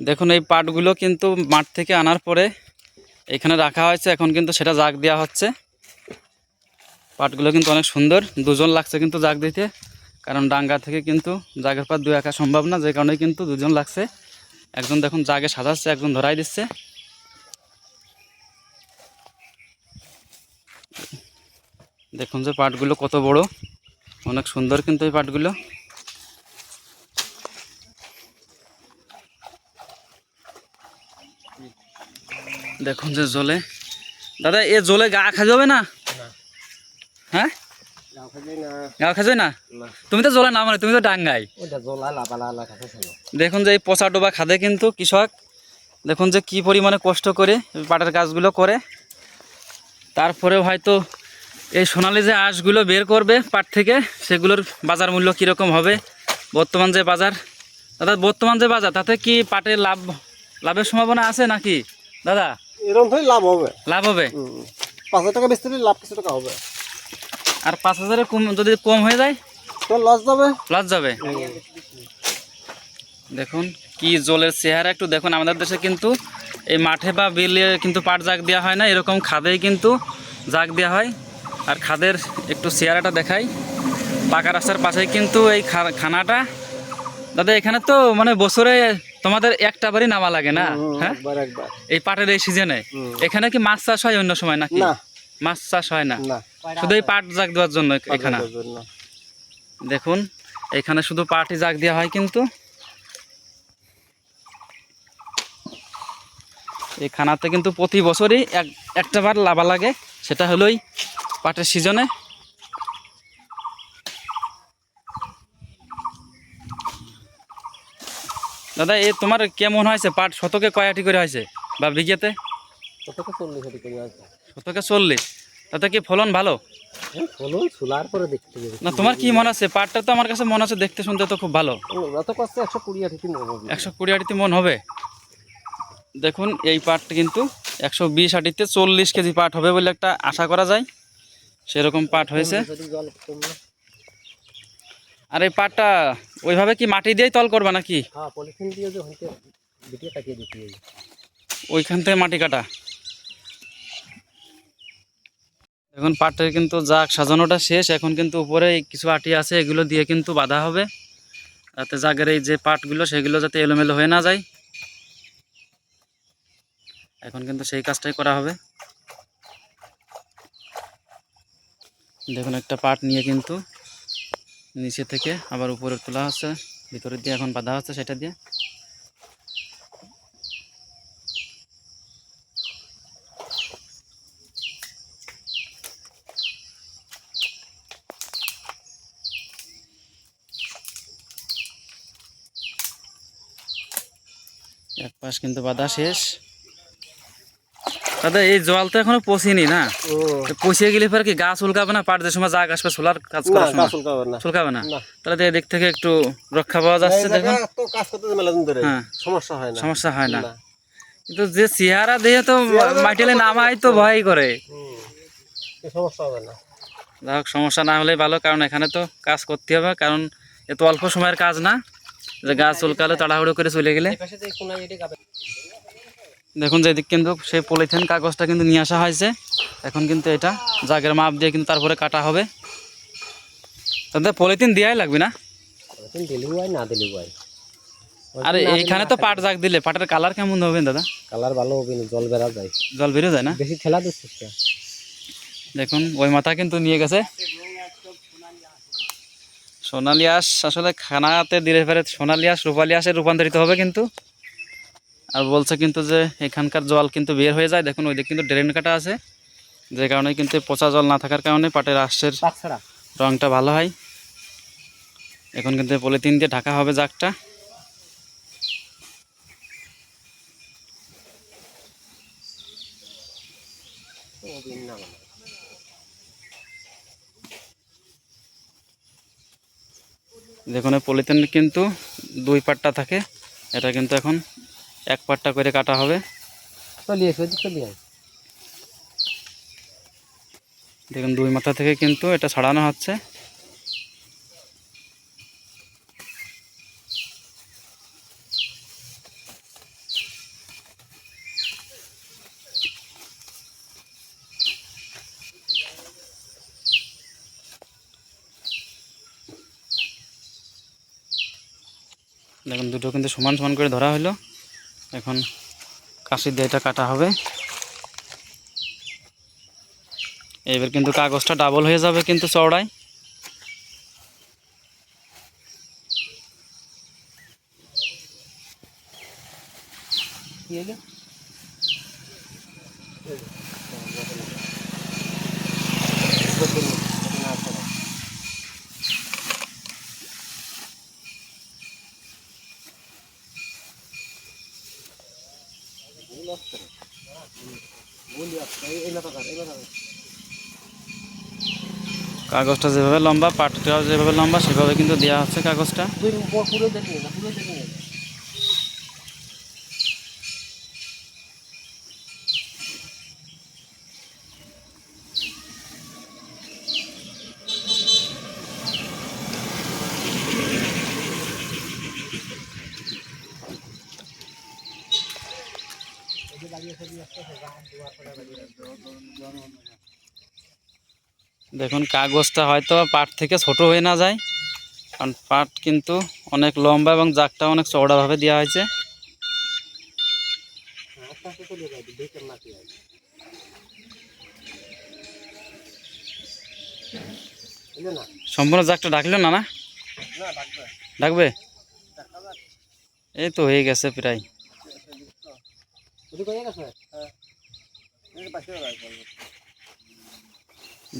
দেখুন এই পাটগুলো কিন্তু মাঠ থেকে আনার পরে এখানে রাখা হয়েছে, এখন কিন্তু সেটা জাগ দেওয়া হচ্ছে। পাটগুলো কিন্তু অনেক সুন্দর, দুজন লাগছে কিন্তু জাগ দিতে, কারণ ডাঙ্গা থেকে কিন্তু জাগের পাট দুই একা সম্ভব না, যে কারণে কিন্তু দুজন লাগছে। একজন দেখুন জাগে সাজাচ্ছে, একজন ধরাই দিচ্ছে। দেখুন যে পাটগুলো কত বড়, অনেক সুন্দর কিন্তু এই পাটগুলো। দেখুন যে জলে, দাদা এ জলে গা খা যাবে না? হ্যাঁ গা খাজবে না? তুমি তো জলে না, মানে তুমি তো ডাঙ্গাই। দেখুন যে এই পচা ডোবা খাদে কিন্তু কৃষক দেখুন যে কি পরিমাণে কষ্ট করে পাটের কাজগুলো করে, তারপরেও হয়তো এই সোনালি যে আঁশগুলো বের করবে পাট থেকে, সেগুলোর বাজার মূল্য কীরকম হবে, বর্তমান যে বাজার, দাদা বর্তমান যে বাজার, তাতে কি পাটের লাভের সম্ভাবনা আছে নাকি দাদা? এরকম লাভ হবে, লাভ হবে। 5,000 টাকা বেচতে লাভ কিছু টাকা হবে, আর 5,000 কম যদি কম হয়ে যায় তো লস যাবে। লস যাবে। দেখুন কি জলের চেহারা একটু দেখুন। আমাদের দেশে কিন্তু এই মাঠে বা বিলে কিন্তু পাট জাগ দেওয়া হয় না, এরকম খাদেই কিন্তু জাগ দেওয়া হয়। আর খাদের একটু চেহারাটা দেখাই, পাকা রাস্তার পাশেই কিন্তু এই খানাটা। দাদা এখানে তো মানে বছরে তোমাদের একটা বারই নামা লাগে না? হ্যাঁ, এই পাটের এই সিজনে এখানে কি মাছ চাষ হয় অন্য সময় নাকি? মাছ চাষ হয় না, শুধু এই পাট জাগ দেওয়ার জন্য এখানে। দেখুন এখানে শুধু পাটই জাগ দেওয়া হয় কিন্তু। এই খানাতে কিন্তু প্রতি বছরই একটা বার লাভা লাগে, সেটা হলোই পাটের সিজনে। দাদা এ তোমার কেমন হয়েছে পাট, শতকে কয়টি করে হয়েছে বা বিঘেতে? শতকে 40 করে আছে। শতকে 40, তাতে কি ফলন ভালো? ফলন ছোলার পরে দেখতে না তোমার কি মনে আছে? পাটটা তো আমার কাছে মনে আছে দেখতে শুনতে তো খুব ভালো। 120 মন হবে। 120 মন হবে। দেখুন এই পাটটা কিন্তু 120 আটিতে 40 কেজি পাট হবে বলে একটা আশা করা যায়, সেরকম পাট হয়েছে। আর এই পাটটা ওইভাবে কি মাটি দিয়েই তল করবা নাকি? হ্যাঁ, পলিথিন দিয়ে যে ওইখান থেকে মাটি কাটা। এখন পাটের কিন্তু জাগ সাজানোটা শেষ, এখন কিন্তু উপরে কিছু আটি আছে, এগুলো দিয়ে কিন্তু বাঁধা হবে, যাতে জাগের এই যে পাটগুলো সেগুলো যাতে এলোমেলো হয়ে না যায়। এখন কিন্তু সেই কাজটাই করা হবে। দেখুন একটা পাট নিয়ে কিন্তু নিচে থেকে আবার উপরে তোলা হচ্ছে, ভিতরে দিয়ে এখন বাঁধা হচ্ছে সেটা দিয়ে। এক পাশ কিন্তু বাঁধা শেষ। দাদা এই জল তো এখনো পচিনি না, পচিয়ে গেলে পরে কি গাছ উল্কাবে না? পাট যে সময় জাগ আসবে সোলার কাজ করার সময় চুলকাবে না? তাহলে এদিক থেকে একটু রক্ষা পাওয়া যাচ্ছে। দেখুন হ্যাঁ, সমস্যা হয় না, কিন্তু যে চেহারা দিয়ে তো মাটিলে নামাই তো ভয় করে। যাই হোক, সমস্যা না হলেই ভালো, কারণ এখানে তো কাজ করতে হবে, কারণ এত অল্প সময়ের কাজ না যে গাছ উল্কালে তাড়াহুড়ো করে চলে গেলে। দেখুন যে এদিক কিন্তু সেই পলিথিন কাগজটা কিন্তু নিয়ে আসা হয়েছে, এখন কিন্তু এটা জাগের মাপ দিয়ে কিন্তু তারপরে কাটা হবে। তাদের পলিথিন দেওয়াই লাগবে না? আর এইখানে তো পাট জাগ দিলে পাটের কালার কেমন হবে দাদা? কালার ভালো হবে না, জল বেরা যায়, জল বেরো যায় না, বেশি ঠেলা দিচ্ছে। দেখুন ওই মাথা কিন্তু নিয়ে গেছে সোনালি আঁশ। আসলে খানাতে দিলে ফেরে সোনালি আঁশ রূপালি আঁশে রূপান্তরিত হবে কিন্তু। আর বলছে কিন্তু যে এখানকার জল কিন্তু বের হয়ে যায়। দেখুন ওইদিকে কিন্তু ড্রেন কাটা আছে, যে কারণে কিন্তু পচা জল না থাকার কারণে পাটের আঁশের রঙটা ভালো হয়। এখন কিন্তু পলিথিন দিয়ে ঢাকা হবে জাগটা। দেখুন পলিথিন কিন্তু দুই পাটটা থাকে, এটা কিন্তু এখন এক পাটটা করে কাটা হবে। দেখুন দুই মাথা থেকে কিন্তু এটা ছাড়ানো হচ্ছে। দেখুন দুটো কিন্তু সমান সমান করে ধরা হলো। এখন কাশি দিয়ে এটা কাটা হবে। এবার কিন্তু কাগজটা ডাবল হয়ে যাবে কিন্তু চওড়ায়। কি হলো? কাগজটা যেভাবে লম্বা, পাটটাও যেভাবে লম্বা, সেভাবে কিন্তু দেওয়া হচ্ছে কাগজটা। পুরো দেখি না, পুরো দেখি না। দেখুন কাগজটা হয়তো পাট থেকে ছোট হয়ে না যায়, কারণ পাট কিন্তু অনেক লম্বা এবং জাগটা অনেক চওড়াভাবে দেওয়া হয়েছে। সম্পূর্ণ জাগটা ডাকলো না? না ডাকবে? এই তো হয়ে গেছে প্রায়।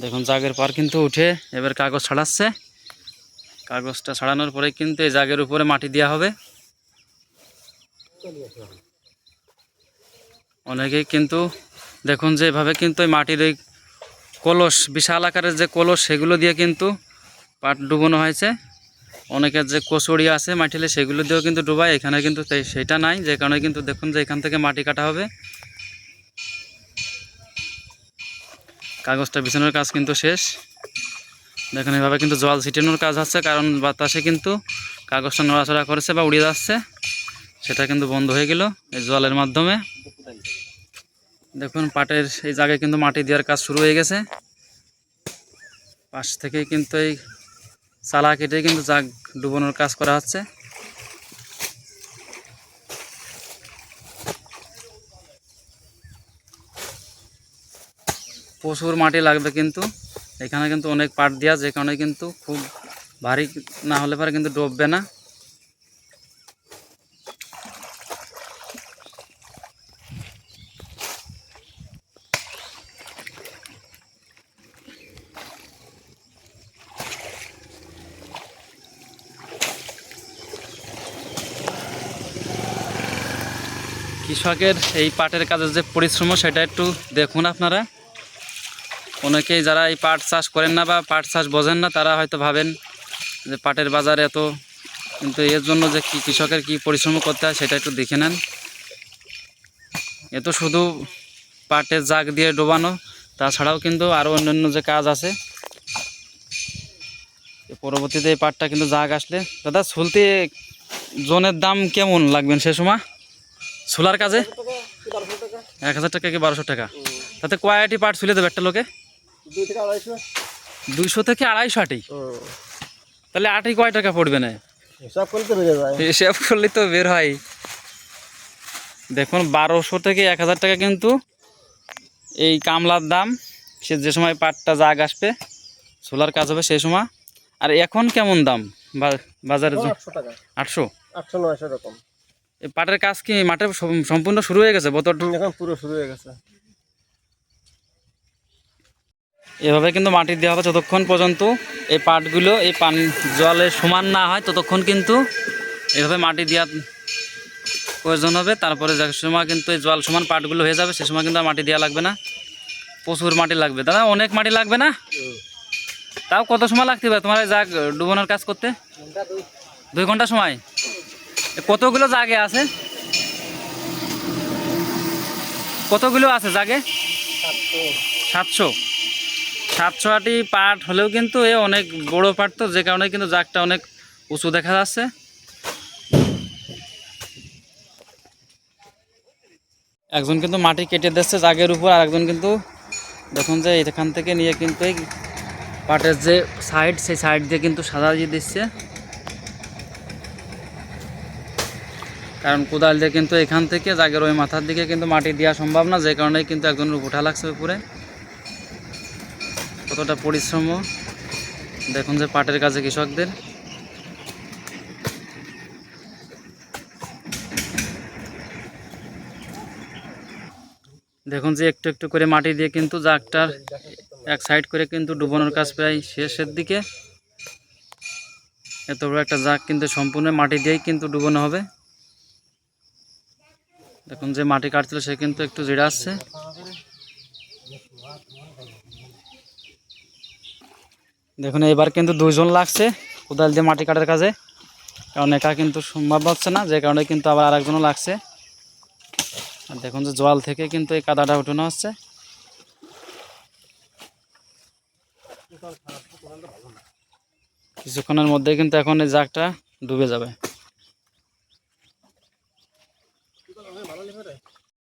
দেখুন জাগের পার কিন্তু উঠে এবার কাগজ ছাড়াচ্ছে। কাগজটা ছাড়ানোর পরে কিন্তু এই জাগের উপরে মাটি দেওয়া হবে। অনেকেই কিন্তু দেখুন যে এভাবে কিন্তু এই মাটির এই কলস, বিশাল আকারের যে কলস, সেগুলো দিয়ে কিন্তু পাট ডুবানো হয়েছে। অনেকের যে কচুরি আছে মাটিলে, সেগুলো দিয়েও কিন্তু ডুবায়। এখানে কিন্তু সেটা নাই, যে কারণে কিন্তু দেখুন যে এখান থেকে মাটি কাটা হবে। কাগজটা বিছানোর কাজ কিন্তু শেষ। দেখুন এভাবে কিন্তু জল ছিটানোর কাজ হচ্ছে, কারণ বাতাসে কিন্তু কাগজটা নড়াচড়া করেছে বা উড়ে যাচ্ছে, সেটা কিন্তু বন্ধ হয়ে গেল এই জলের মাধ্যমে। দেখুন পাটের এই জায়গায় কিন্তু মাটি দেওয়ার কাজ শুরু হয়ে গেছে। পাশ থেকে কিন্তু এই চালা কেটে কিন্তু জাগ ডুবানোর কাজ করা হচ্ছে। প্রচুর মাটি লাগবে কিন্তু এখানে, কিন্তু অনেক পাট দেওয়া, যে কারণে কিন্তু খুব ভারী না হলে পরে কিন্তু ডুববে না। কৃষকের এই পাটের কাজের যে পরিশ্রম, সেটা একটু দেখুন আপনারা। অনেকেই যারা এই পাট চাষ করেন না বা পাট চাষ বোঝেন না, তারা হয়তো ভাবেন যে পাটের বাজারে এত, কিন্তু এর জন্য যে কি কৃষকের কি পরিশ্রম করতে হয় সেটা একটু দেখে নেন। এ তো শুধু পাটের জাগ দিয়ে ডোবানো, তাছাড়াও কিন্তু আরও অন্যান্য যে কাজ আছে। পরবর্তীতে এই পাটটা কিন্তু জাগ আসলে, দাদা সুলতে জনের দাম কেমন লাগবেন সে সময় সোলার কাজে? 1000 টাকা কি 1200 টাকা? তাতে কয়টি পাট ছুলে দেবে একটা লোকে? 200 থেকে 250 আটি? তাহলে আটি কয় টাকা পড়বে না? হিসাব করলে তো বের হয়। দেখুন 1200 থেকে 1000 টাকা কিন্তু এই কামলার দাম, সে যে সময় পাটটা জাগ আসবে, সোলার কাজ হবে সেই সময়। আর এখন কেমন দাম বাজারে? 800 900 এরকম। এই পাটের কাজ কি মাঠে সম্পূর্ণ শুরু হয়ে গেছে? বতর এখন পুরো শুরু হয়ে গেছে। এভাবে কিন্তু মাটি দেওয়া হবে যতক্ষণ পর্যন্ত এই পাটগুলো এই পানি জলে সমান না হয়, ততক্ষণ কিন্তু এভাবে মাটি দেওয়ার প্রয়োজন হবে। তারপরে যে সময় কিন্তু এই জল সমান পাটগুলো হয়ে যাবে, সে সময় কিন্তু আর মাটি দেওয়া লাগবে না। প্রচুর মাটি লাগবে দাদা, অনেক মাটি লাগবে না? তাও কত সময় লাগতে পারে তোমার এই জাগ ডুবানোর কাজ করতে? 2 ঘন্টা সময়? কতগুলো জাগে আছে? কতগুলো আছে জাগে? 700 আটি পাট হলেও কিন্তু এ অনেক বড় পাট, তো যে কারণে কিন্তু জাগটা অনেক উঁচু দেখা যাচ্ছে। একজন কিন্তু মাটি কেটে দিচ্ছে জাগের উপর, আর একজন কিন্তু দেখুন যে এখান থেকে নিয়ে কিন্তু এই পাটের যে সাইড, সেই সাইড দিয়ে কিন্তু সাজা দিয়ে দিচ্ছে। কারণ কোদাল দিয়ে কিন্তু এখান থেকে জাগের ওই মাথার দিকে কিন্তু মাটি দেওয়া সম্ভব না, যে কারণে কিন্তু একজনের উঠা লাগছে উপরে। কতটা পরিশ্রম দেখুন যে পাটের কাজে কৃষকদের। দেখুন যে একটু একটু করে মাটি দিয়ে কিন্তু জাগটার এক সাইড করে কিন্তু ডুবানোর কাজ প্রায় শেষের দিকে। এত বড় একটা জাগ কিন্তু সম্পূর্ণ মাটি দিয়েই কিন্তু ডুবানো হবে। দেখুন যে মাটি কাটছিল সে কিন্তু একটু জিরা আসছে। দেখুন এবার কিন্তু 2 জন লাগছে কোদাল দিয়ে মাটি কাটার কাজে, কারণ একা কিন্তু সম্ভব হচ্ছে না, যে কারণে কিন্তু আবার আরেকজনও লাগছে। আর দেখুন যে জল থেকে কিন্তু এই কাদাটা উঠানো হচ্ছে। কিছুক্ষণের মধ্যে কিন্তু এখন এই জাগটা ডুবে যাবে।